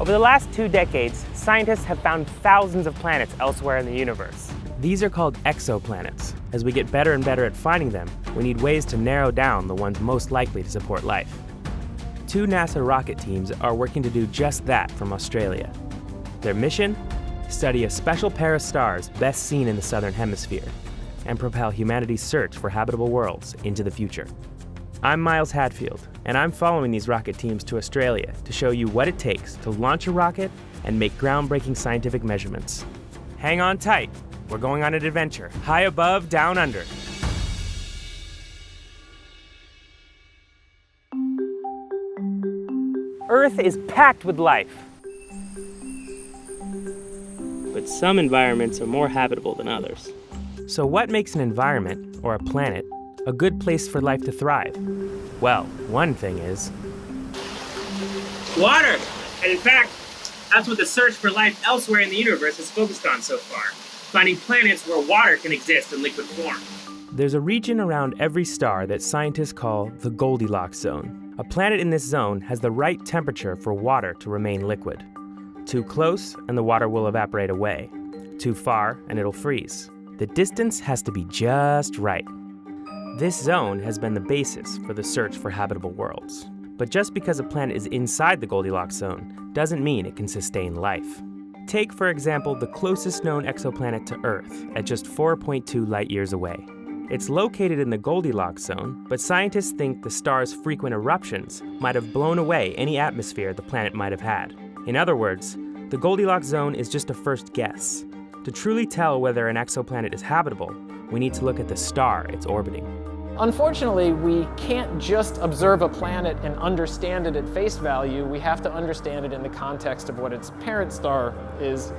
Over the last 2 decades, scientists have found thousands of planets elsewhere in the universe. These are called exoplanets. As we get better and better at finding them, we need ways to narrow down the ones most likely to support life. 2 NASA rocket teams are working to do just that from Australia. Their mission? Study a special pair of stars best seen in the southern hemisphere and propel humanity's search for habitable worlds into the future. I'm Miles Hadfield, and I'm following these rocket teams to Australia to show you what it takes to launch a rocket and make groundbreaking scientific measurements. Hang on tight. We're going on an adventure, high above, down under. Earth is packed with life. But some environments are more habitable than others. So what makes an environment, or a planet, a good place for life to thrive? Well, one thing is water! And in fact, that's what the search for life elsewhere in the universe is focused on so far. Finding planets where water can exist in liquid form. There's a region around every star that scientists call the Goldilocks zone. A planet in this zone has the right temperature for water to remain liquid. Too close, and the water will evaporate away. Too far, and it'll freeze. The distance has to be just right. This zone has been the basis for the search for habitable worlds. But just because a planet is inside the Goldilocks zone doesn't mean it can sustain life. Take, for example, the closest known exoplanet to Earth at just 4.2 light-years away. It's located in the Goldilocks zone, but scientists think the star's frequent eruptions might have blown away any atmosphere the planet might have had. In other words, the Goldilocks zone is just a first guess. To truly tell whether an exoplanet is habitable, we need to look at the star it's orbiting. Unfortunately, we can't just observe a planet and understand it at face value. We have to understand it in the context of what its parent star is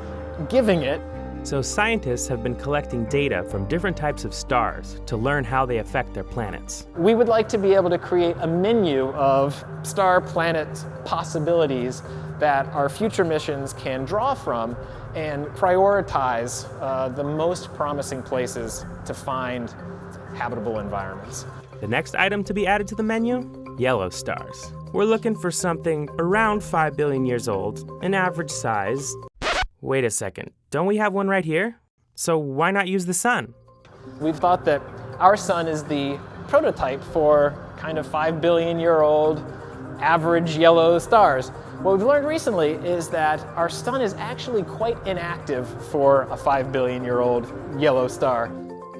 giving it. So scientists have been collecting data from different types of stars to learn how they affect their planets. We would like to be able to create a menu of star-planet possibilities that our future missions can draw from and prioritize the most promising places to find habitable environments. The next item to be added to the menu? Yellow stars. We're looking for something around 5 billion years old, an average size. Wait a second, don't we have one right here? So why not use the sun? We've thought that our sun is the prototype for kind of 5 billion year old average yellow stars. What we've learned recently is that our sun is actually quite inactive for a 5 billion year old yellow star.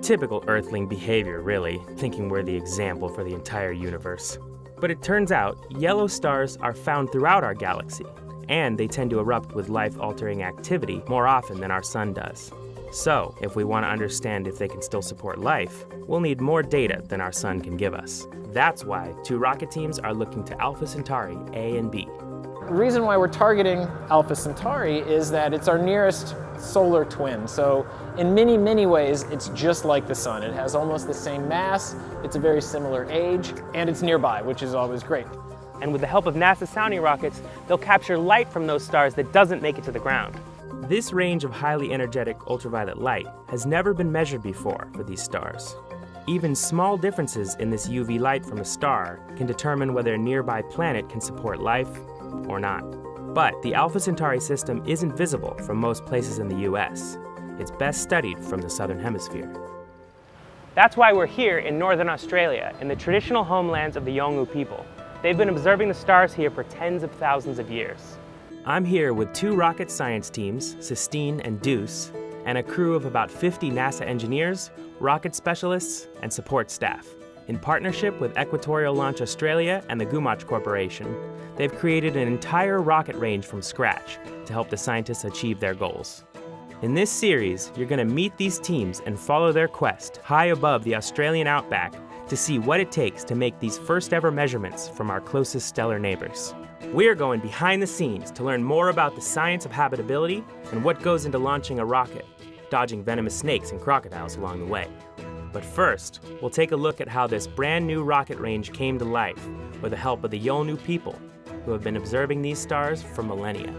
Typical Earthling behavior, really, thinking we're the example for the entire universe. But it turns out, yellow stars are found throughout our galaxy, and they tend to erupt with life-altering activity more often than our sun does. So, if we want to understand if they can still support life, we'll need more data than our sun can give us. That's why 2 rocket teams are looking to Alpha Centauri A and B. The reason why we're targeting Alpha Centauri is that it's our nearest solar twin. So in many, many ways, it's just like the sun. It has almost the same mass, it's a very similar age, and it's nearby, which is always great. And with the help of NASA sounding rockets, they'll capture light from those stars that doesn't make it to the ground. This range of highly energetic ultraviolet light has never been measured before for these stars. Even small differences in this UV light from a star can determine whether a nearby planet can support life or not. But the Alpha Centauri system isn't visible from most places in the US. It's best studied from the southern hemisphere. That's why we're here in northern Australia, in the traditional homelands of the Yolngu people. They've been observing the stars here for tens of thousands of years. I'm here with 2 rocket science teams, Sistine and Deuce, and a crew of about 50 NASA engineers, rocket specialists, and support staff. In partnership with Equatorial Launch Australia and the Gumatch Corporation, they've created an entire rocket range from scratch to help the scientists achieve their goals. In this series, you're going to meet these teams and follow their quest high above the Australian outback to see what it takes to make these first ever measurements from our closest stellar neighbors. We're going behind the scenes to learn more about the science of habitability and what goes into launching a rocket, dodging venomous snakes and crocodiles along the way. But first, we'll take a look at how this brand new rocket range came to life with the help of the Yolngu people, who have been observing these stars for millennia.